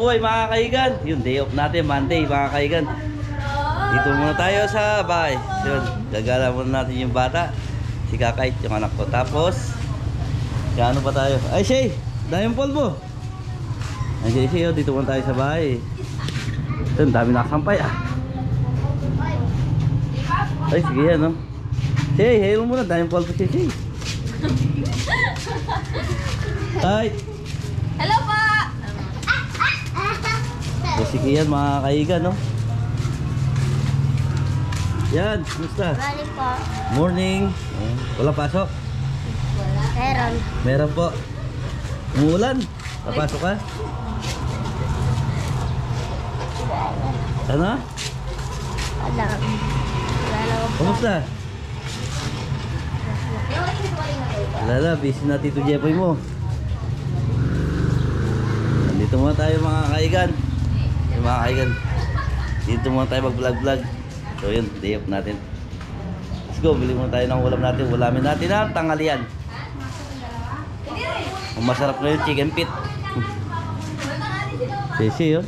buhay mga kaigan. Yun, day off natin, Monday mga kaigan. Dito muna tayo sa bahay. Yun, gagala muna natin yung bata. Si Kakait, yung anak ko. Tapos, kano pa tayo? Ay, Shay! Dahil yung polvo. Ay, Shay, oh, dito muna tayo sa bahay. Ito, dami nakasampay ah. Ay, sige yan, no? Shay, hayo muna. Dahil yung polvo si Shay. Ay! Hello po! Sige yan mga kaigan, no? Yan, kumusta? Morning po. Morning. Wala pasok? Meron. Meron po. Umuulan. Papasok ka? Ano? Wala. Kumusta? Lala, busy na Tito Jepoy mo. Nandito muna tayo mga kaigan. Mga kaigan. Dito muna tayo mag-vlog-vlog. So yun, day off natin. Let's go, bili muna tayo ng ulam natin. Ulamin natin ang tanghalian. Ang masarap na yung chicken pit. Sisi yun.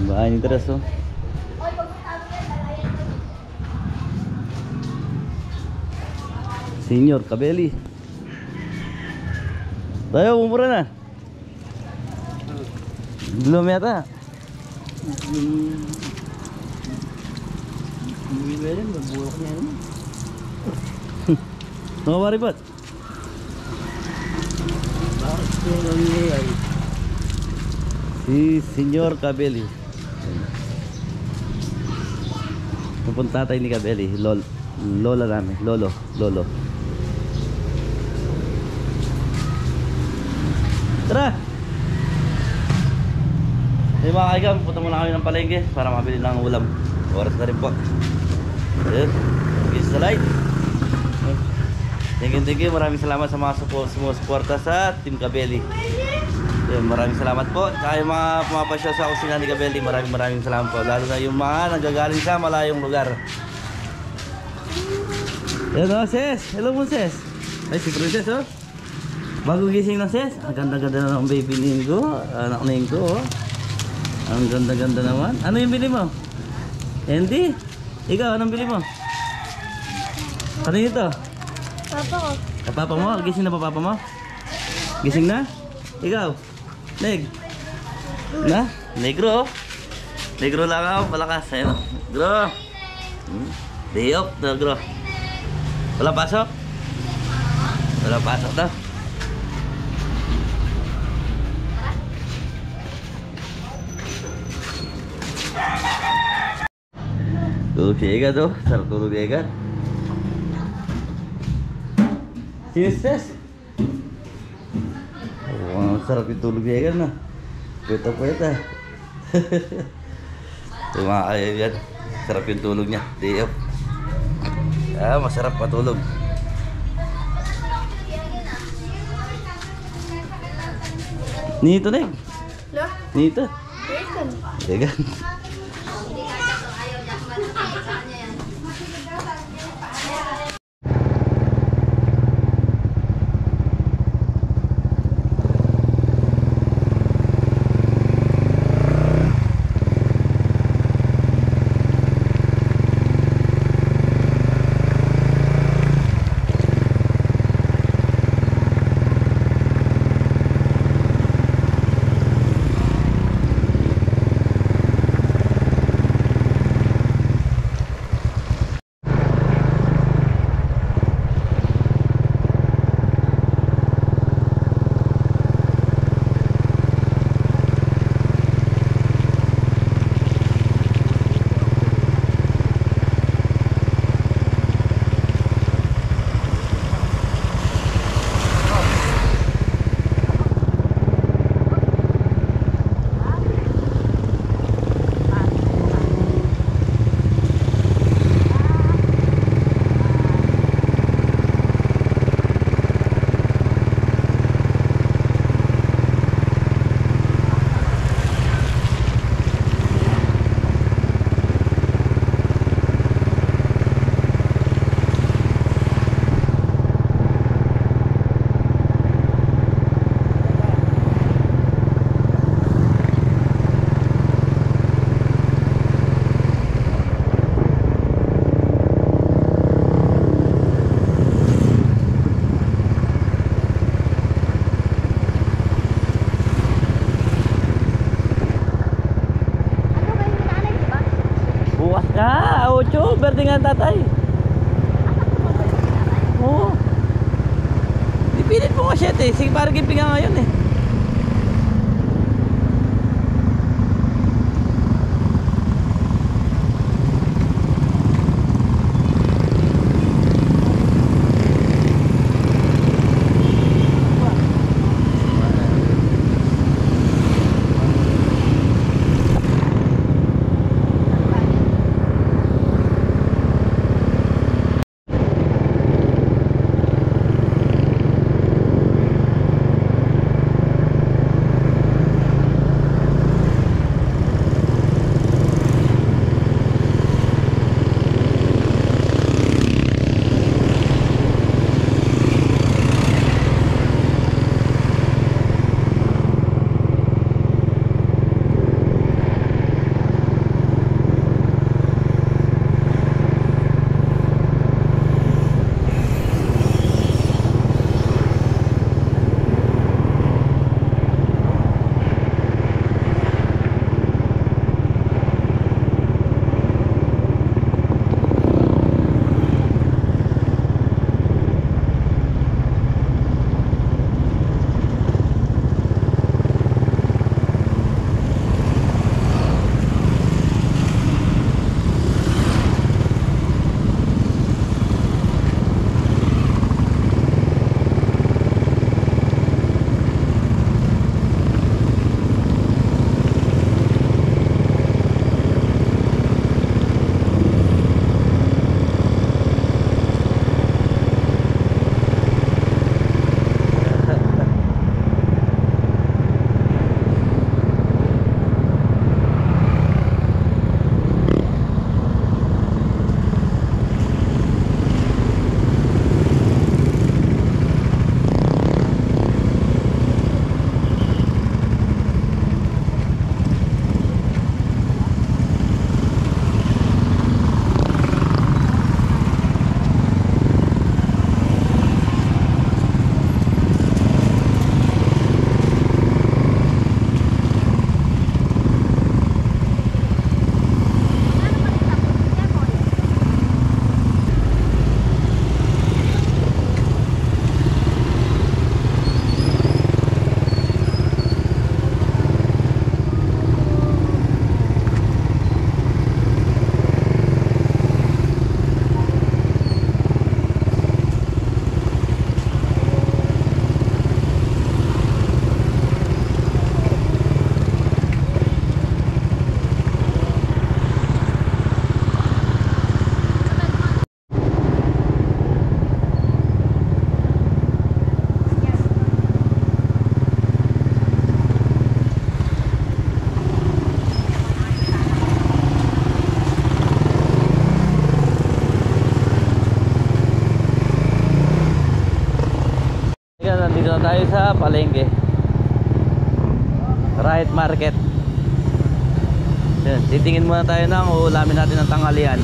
Bahay ni Teres oh. Senior Kabeli. Tayo, umura na. Belum yata. Bilin berbulok niya ini. Mau mari pot. Si Senior Kabeli. Pupunta tayo ni Kabeli, lola namin, lolo. Tara! Hey mga kaigan, punta muna kami ng palengke para mabili ng ulam. Oras na rin po. Ayun, peace sa light. Thank you, maraming salamat sa mga sumusuporta sa Team Kabeli. Ayun, maraming salamat po. Sa mga pumapasya sa kusina ni Kabeli, maraming salamat po. Lalo na yung mga nagagaling sa malayong lugar. Ayun o, Ses! Hello mo, Ses! Ay, si Princess oh. Bagong gising na, Ses. Ang ganda-ganda na ng baby Ningo. Anak Ningo, oh. Ang ganda-ganda naman. Ano yung bili mo? Andy? Ikaw, anong bili mo? Kanino ito? Papa ko. Papa mo? Gising na pa papa mo? Gising na? Ikaw? Neg? Na? Negro, oh. Negro lang ako, palakas. Ayun, negro. Day off, negro. Wala pasok? Wala pasok daw. Tulog si Egan tuh, sarap tulog si Egan. Sini Ses. Wah, sarap yung tulog si Egan na. Pweta. Mga kaibigan, sarap yung tulog niya. Day off. Ah, masarap matulog. Nito Neg. Nito. Egan. birthday nga ng tatay. Oo. Ipilit mo nga 7 eh. Sige, parang giping nga ngayon eh. Nandito na tayo sa palengke, Riot Market. Yan, titingin muna tayo ng uulamin natin ng tanghalian.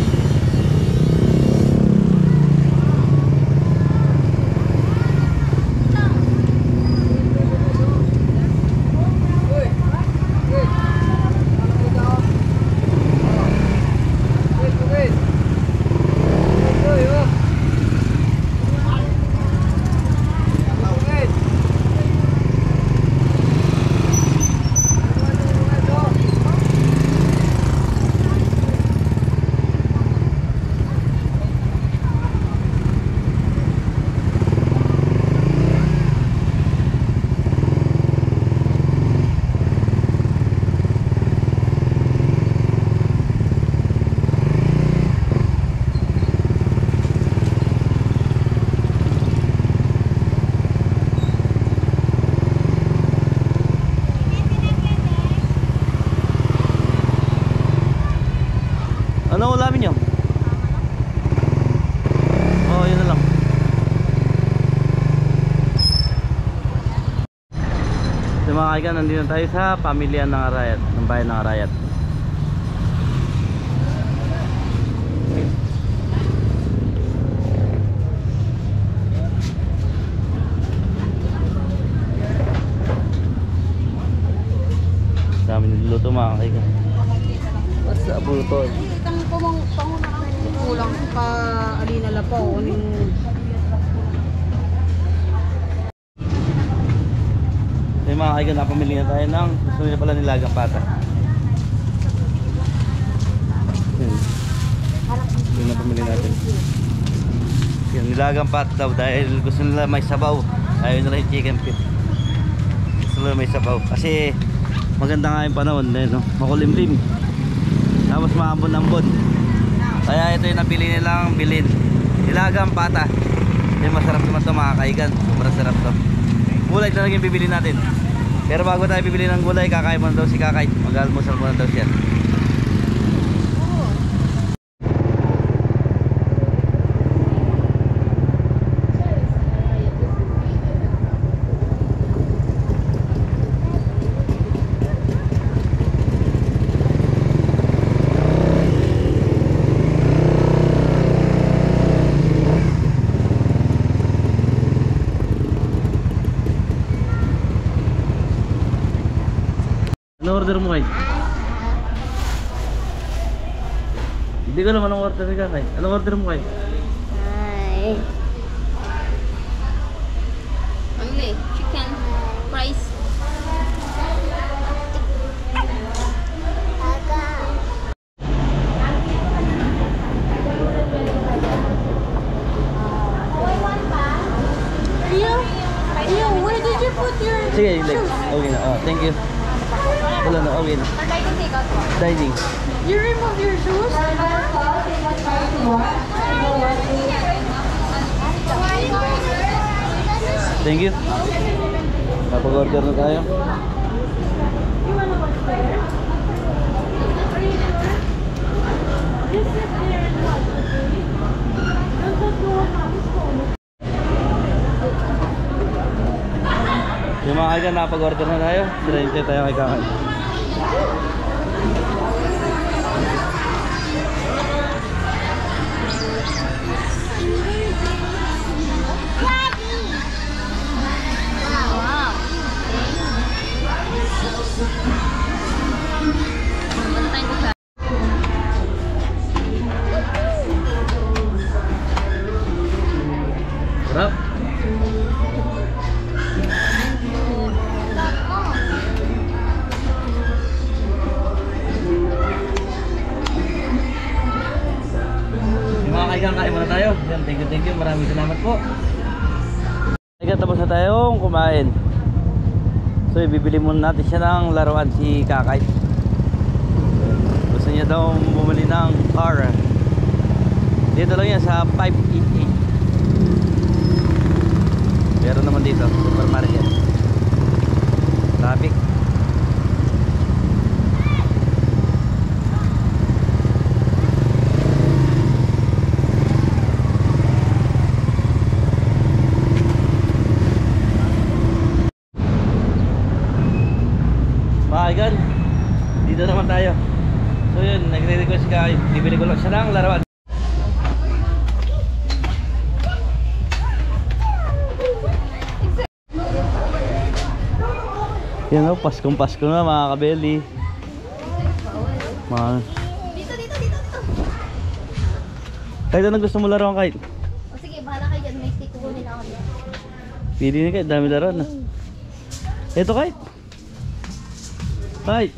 Ano ulamin nyo? Oo, yun na lang. So mga kaigan, nandito tayo sa pamilya ng Arayat, ng bayan ng Arayat. Dami niluluto mga kaigan. Basta buto. Itang panguna kami. kulang ka alina la pa o ning Yung mga kaigan, napamili na tayo ng gusto nila pala nilagang pata. Yung napamili natin. Yung nilagang pata daw dahil gusto nila may sabaw. Ayaw nila yung chicken feet. Gusto nila may sabaw. Kasi maganda nga yung panahon. No? Makulimlim. Tapos maambon-ambon. Kaya ito yung napili nilang bilhin. Nilagang pata. Yung masarap naman ito mga kaigan. Sobrang sarap ito. Gulay talaga yung bibili natin. Pero bago tayo bibili ng gulay, kakain muna daw si Kakay. Mag-almusal muna daw siya. Ano order mo kay? Hindi ko naman ang order ni Kakay. Anong order mo kay? Ay. only chicken rice. Aga. Rio, where did you put your Sige, like, okay na. Oh, thank you. Wala na, okay na. Dining. You remove your shoes? Thank you. Kapag-order na tayo. Yung mga kaigan, napag-order na tayo. Sirente tayo kay Kakay. Sarap. Yung mga kaigan, kain muna tayo. Yan, thank you. Maraming salamat po. Kaigan, tapos na tayong kumain. So, ibibili muna natin siya ng laruan si Kakay. Gusto niya daw bumili ng car. Dito lang yan sa 588. Meron naman dito, supermarket. Traffic. Kaigan, dito naman tayo. So yun, nagre-request ka, bibili ko lang siya ng laruan. Yan o, Paskong-Pasko na mga kabeli. Dito. Kahit ano gusto mo laruan kahit? O sige, bahala kayo dyan. May stick kukunin ako dyan. Pili ni kahit, dami laruan na. Ito kahit. Kahit.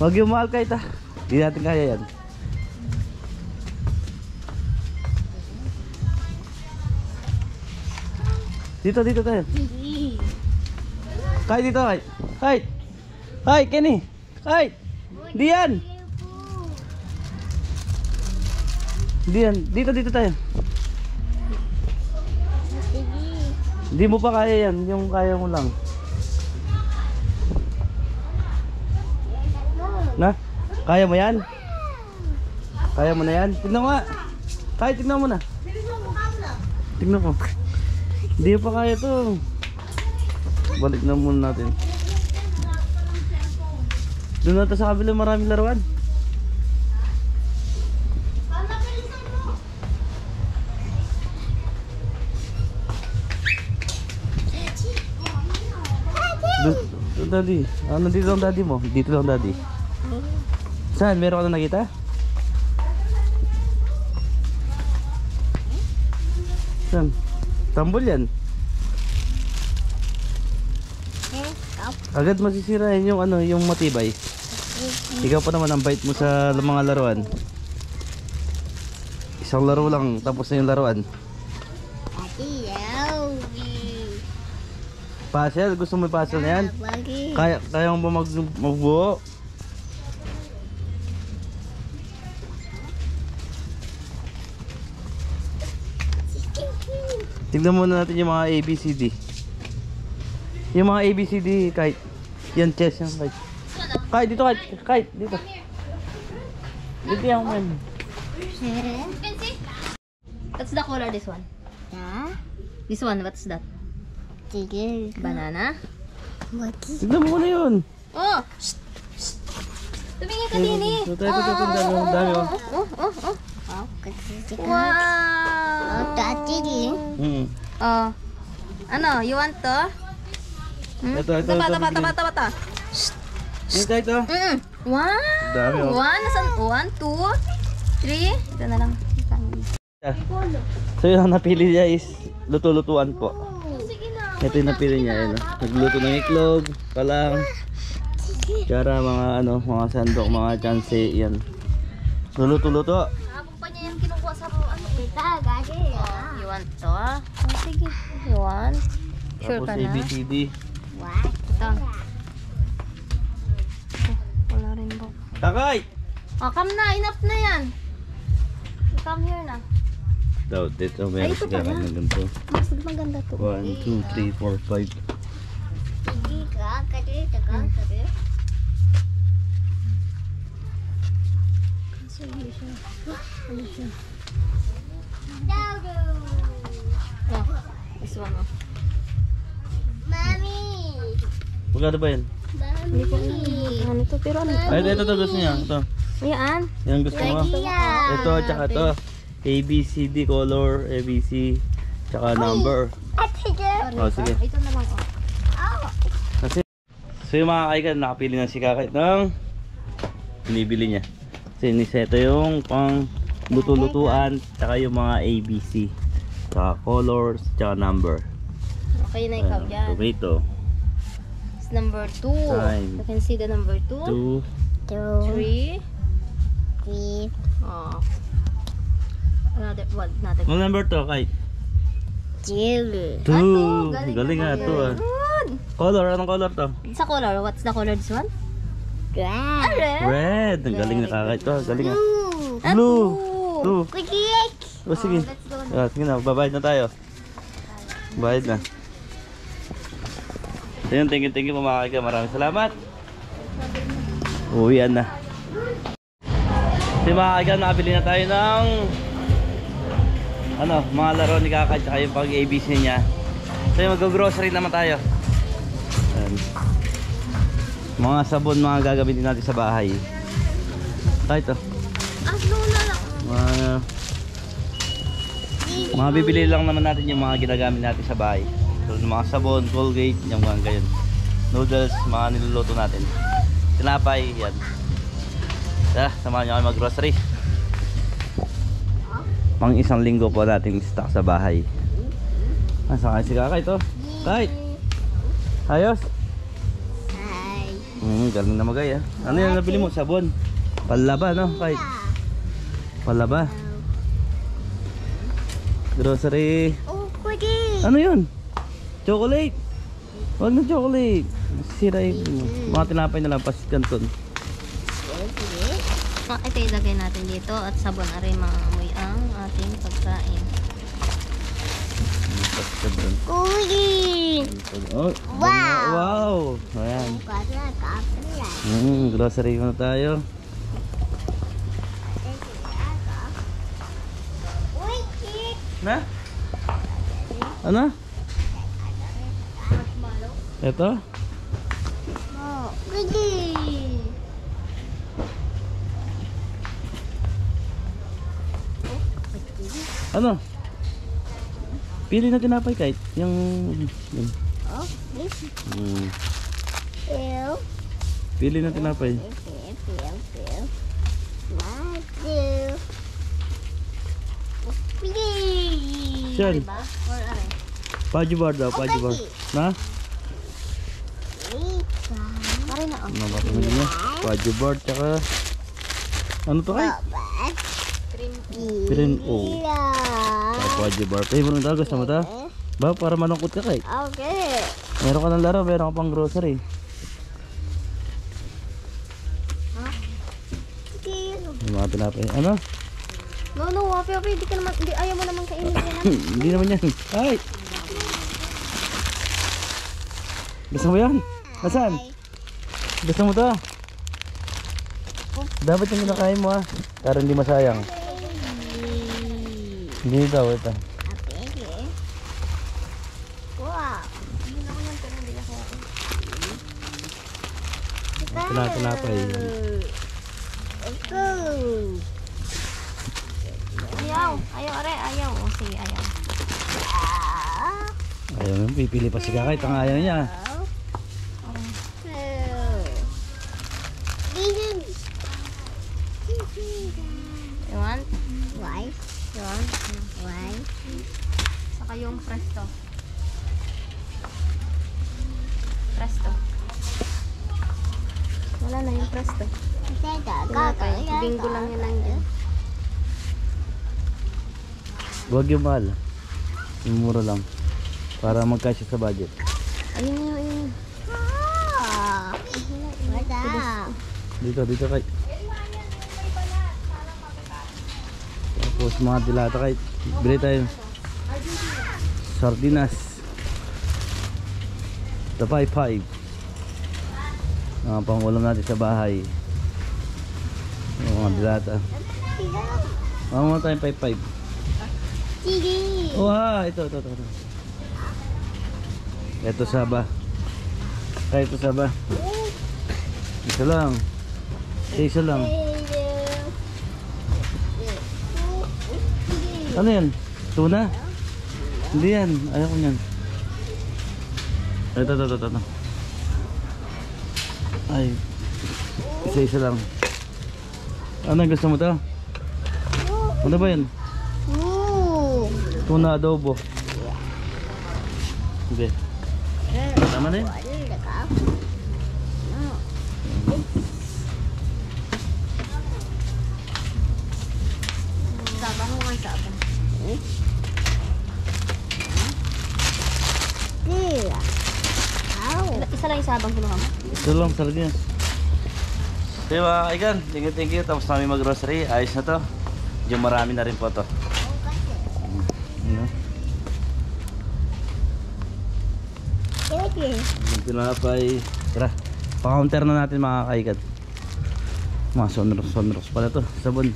Huwag yung mahal kahit ah. Hindi natin kaya yan. Dito tayo. Kahit dito kahit. Kahit Kenny. Kahit. Diyan. Diyan. Dito tayo. Hindi mo pa kaya yan. Yung kaya mo lang. Na? Kaya mo yan? Kaya mo na yan? Tignan mo nga. Kahit tignan mo na. Tignan ko. Hindi pa kaya to. Balik na muna natin. Doon natin sa kabila maraming laruan. Doon daddy. Nandito ang daddy mo. Dito lang daddy. Saan? Meron ka na nakita? Saan? Tambol yan. Agad masisirain yung ano, yung matibay. Ikaw pa naman ang bait mo sa mga laruan. Isang laro lang, tapos na yung laruan. Puzzle? Gusto mo yung puzzle na yan? Kaya mo ba magbuo? Tignan muna natin yung mga ABCD. Yung mga ABCD, kahit yan, chess yan, kahit. Kahit dito, kahit dito. Dito yan, man. What's the color this one? This one, what's that? Banana? Tignan mo muna yun. Oh! Shh! Shh! Tumingin ka din eh! Ito, dami oh. Wow! Ano, you want to? Ito. Taba. Yung kahit oh. One! Dami oh. One, two, three. Ito na lang. So yun ang napili niya is luto-lutuan po. Sige na. Ito yung napili niya. Yun, oh. Nagluto ng iklog, palang. Tsara mga ano, mga sandok, mga chanse, yan. Luluto-luto. Habang pa niya yung kinukuha sa ano. You want to? Oh, sige. You want? Sure Tapos ka na? ABCD. Ito. Wala rin ba? Takay! Oh, come na. Enough na yan. Come here na. Daw, dito Ay, meron ito sila pala. ng ganito. Mas maganda to. 1, 2, 3, 4, 5. Oh, this one oh. Magkano ba yan? Hindi ko alam. Ano to? Pero ano? Ay, ito gusto niya. Ito. Ayan. Yan gusto mo. Ito, tsaka ito. ABCD color, ABC, tsaka number. Oh, sige. Ito na lang oh. Kasi, so yung mga kaigan, nakapili na si Kakay ng binibili niya. Kasi niseto yung pang luto-lutuan, tsaka yung mga ABC, tsaka colors, tsaka number. Okay na ikaw Ayan, dyan. tomato. It's number 2. Time. You can see the number 2. 2. 3. Oh. Another. Ano number to, Kay? 2. 2. Galing nga ito ah. Good. Color, anong color to? Sa color, what's the color this one? Red. Red. Ang galing na Kakay to. Galing nga. Ah, Blue. blue. 2. O sige. Let's go. Sige na, babayad na tayo. Bayad na. So yun, thank you po mga kaibigan. Maraming salamat. Uwian na. So yung mga kaibigan, nakabili na tayo ng ano, mga laro ni Kakay tsaka yung pag-ABC niya. So yung mag-grocery naman tayo. Ayan. Mga sabon, mga gagamitin natin sa bahay. Kahit to. Luna lang. Mga bibili lang naman natin yung mga ginagamit natin sa bahay. So, mga sabon, Colgate, yung mga ganyan. Noodles, mga niluluto natin. Tinapay, yan. Tara, samahan nyo kami mag-grocery. Pang isang linggo po nating stock sa bahay. Saan si Kakay to? Kahit. Ayos? Galing na magay ah. Ano yung nabili mo? Sabon? Palaba no? Kahit. Palaba. Grocery. Ano yun? Chocolate. Huwag na chocolate. Sira yung mga tinapay na lang. Pasit kanton. Ito ilagay natin dito at sabon na rin mga amoy ang ating pagkain. Pasit kanton. Oh, wow! Ayan. Grocery muna tayo. Na? Ano? Ito? Ano? Pili na tinapay kahit yung pili na tinapay. yan? Diba? Or ano? Paji bar daw, paji bar. Na? Pare na, oh. Namapamili niya. Paji bar, tsaka... Ano to kay? Pirin O. Paji bar. Tayo mo nang daw, gusto mo ta? Ba, para malungkot ka kay. Okay. Meron ka ng laro, meron ka pang grocery. Yung mga tinapay. Ano? No, wapi, hindi ka naman, hindi, ayaw mo naman kainin yan. Hindi naman yan. Ay! Gusto mo yan? Nasaan? Gusto mo to? Dapat yung kinakain mo ha. Para hindi masayang. Hindi daw, ito. Wow. Hindi na ko yan, pero hindi ako. Tinapay. Ayaw, ayaw. O, sige, ayaw. Ayaw mo, pipili pa si Kakay. Tang ayaw niya. You want? Why? You want? Why? Saka yung presto. Wala na yung presto. Bingo lang yun lang dyan. Huwag yung mahal. Yung mura lang. Para magkasya sa budget. Ayun. Dito kay. Tapos mga dilata kay. Bili tayo. Sardinas. Tapay-pay. Pangulam natin sa bahay. Mga dilata. Mga tayong 5-5. Sige. Oh ha, ito. Ito saba. Kaya ito saba. Isa lang. Isa lang. Ano yan? Tuna? Hindi yan. Ayaw ko yan. Ito. Ay. Isa lang. Ano gusto mo to? Ano ba yan? Tuna adobo. Hindi. Tama na yun. Sabang mo kay sabang. Isa lang yung sabang kinuha mo? Ito lang, sardinas. So yung mga kaigan, thank you. Tapos namin mag-grocery. Ayos na to. Medyo marami na rin po to. Yung tinapay. Tara, pa-counter na natin mga kaigan. Mga sonros pala to. Sabon.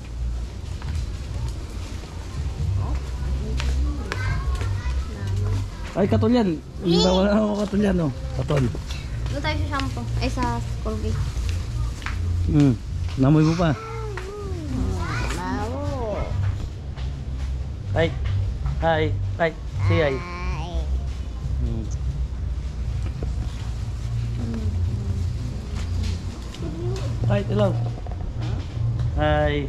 Ay, katol yan. Wala na ako katol yan, oh. Katol. Doon tayo sa shampoo. Ay, sa Colgate. Namoy mo pa. Hi. Say hi. Hi, hello. Hi.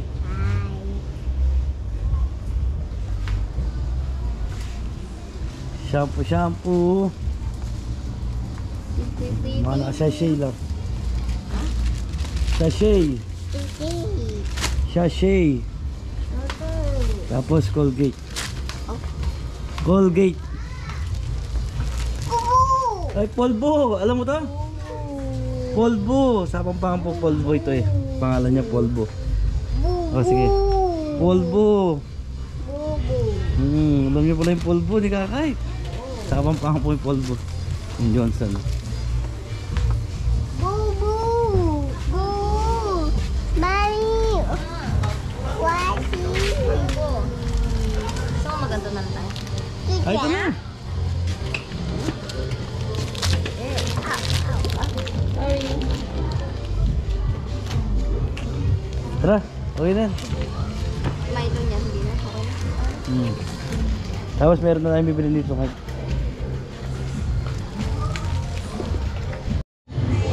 Shampoo. Mana sachet lang. Sachet. Tapos Colgate. Ay, polvo. Alam mo to? Polvo. Sapang pangpo polvo ito eh. Pangalan niya polvo. Oh, sige. Polvo. Alam niyo pala yung polvo ni Kakay. Sapang pangpo yung polvo. Yung Johnson. So, maganda na tayo. Ay, ito na. Tara, okay na. May doon yan, hindi na. Okay na. Tapos meron na tayong bibili dito.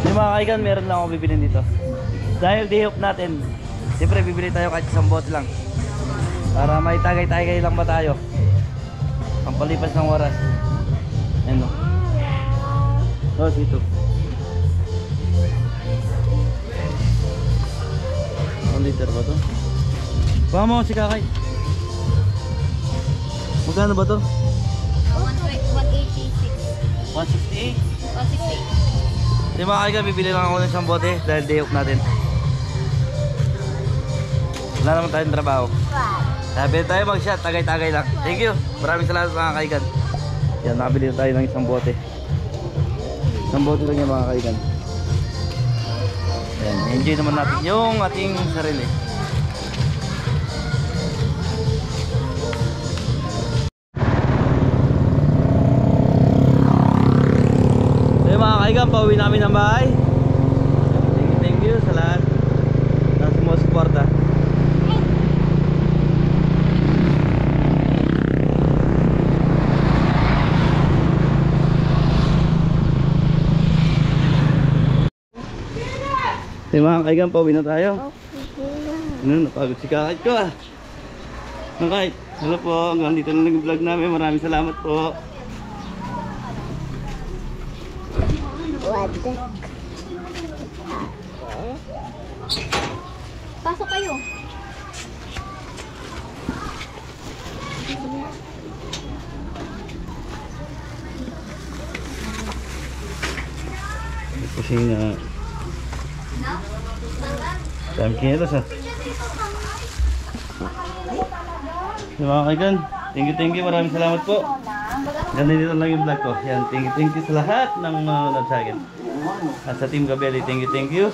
Yung mga kaigan, meron lang ako bibili dito. Dahil day off natin, siyempre bibili tayo kahit isang bote lang. Para may tagay-tagay lang ba tayo. Ang palipas ng oras. Ano? Oh, dito. Ang liter ba to? Baka mo si Kakay. Magkano ba to? 186. 168. 168. Di ba kaya bibili lang ako ng isang bote dahil day off natin. Wala naman tayong trabaho. Sabi tayo mag-shot, tagay-tagay lang. Thank you. Maraming salamat mga kaigan. Yan, nakabili na tayo ng isang bote. Isang bote lang yan mga kaigan. Yan, enjoy naman natin yung ating sarili. So yung mga kaigan, pauwi namin ng bahay. Thank you sa lahat ng sumusuporta. So mga kaigan, pauwi na tayo. Ano, napagod si Kakay ko ah. Kakay, hello po, hanggang dito na nag-vlog namin. Maraming salamat po. Pasok kayo. Kusina. Dami kinetas ah. So mga kaigan, thank you, maraming salamat po. Ganun dito lang yung vlog ko. Yan, thank you sa lahat ng nanonood sa akin. At sa Team Gabelli, thank you.